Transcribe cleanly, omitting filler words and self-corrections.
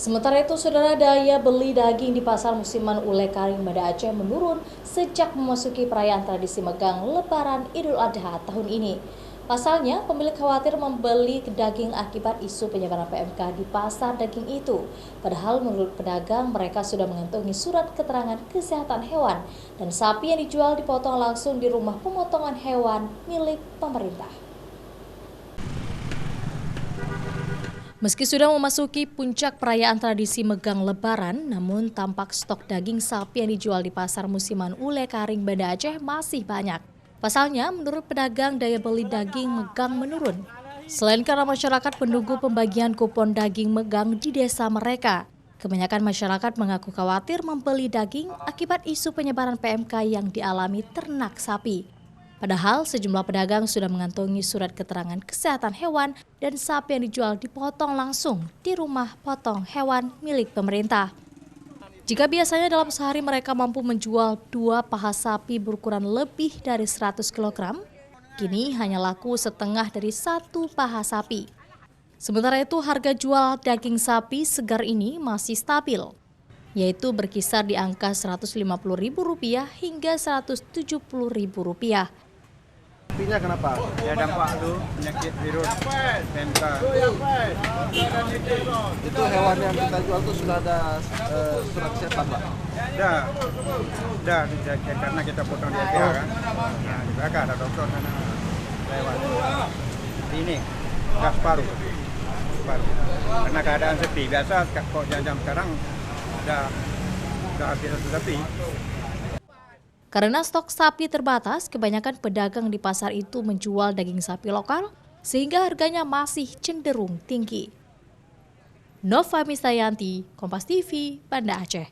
Sementara itu, saudara, daya beli daging di pasar musiman Ule Karing Banda Aceh menurun sejak memasuki perayaan tradisi megang Lebaran Idul Adha tahun ini. Pasalnya, pemilik khawatir membeli daging akibat isu penyebaran PMK di pasar daging itu. Padahal menurut pedagang, mereka sudah mengantongi surat keterangan kesehatan hewan dan sapi yang dijual dipotong langsung di rumah pemotongan hewan milik pemerintah. Meski sudah memasuki puncak perayaan tradisi megang Lebaran, namun tampak stok daging sapi yang dijual di pasar musiman Ule Karing Banda Aceh masih banyak. Pasalnya, menurut pedagang, daya beli daging megang menurun. Selain karena masyarakat menunggu pembagian kupon daging megang di desa mereka, kebanyakan masyarakat mengaku khawatir membeli daging akibat isu penyebaran PMK yang dialami ternak sapi. Padahal sejumlah pedagang sudah mengantongi surat keterangan kesehatan hewan dan sapi yang dijual dipotong langsung di rumah potong hewan milik pemerintah. Jika biasanya dalam sehari mereka mampu menjual 2 paha sapi berukuran lebih dari 100 kg, kini hanya laku setengah dari 1 paha sapi. Sementara itu harga jual daging sapi segar ini masih stabil, yaitu berkisar di angka Rp150.000 hingga Rp170.000. Sapinya kenapa? Ya dampak tuh penyakit virus PMK. Itu hewan yang kita jual tuh sudah ada surat kesehatan, Pak? Udah karena kita potong di LPH kan. Nah di belakang ada dokter sana lewat. Ini udah separuh. Karena keadaan sepi biasa kok jam-jam sekarang udah habis satu sapi. Karena stok sapi terbatas, kebanyakan pedagang di pasar itu menjual daging sapi lokal sehingga harganya masih cenderung tinggi. Nova Mistayanti, Kompas TV, Banda Aceh.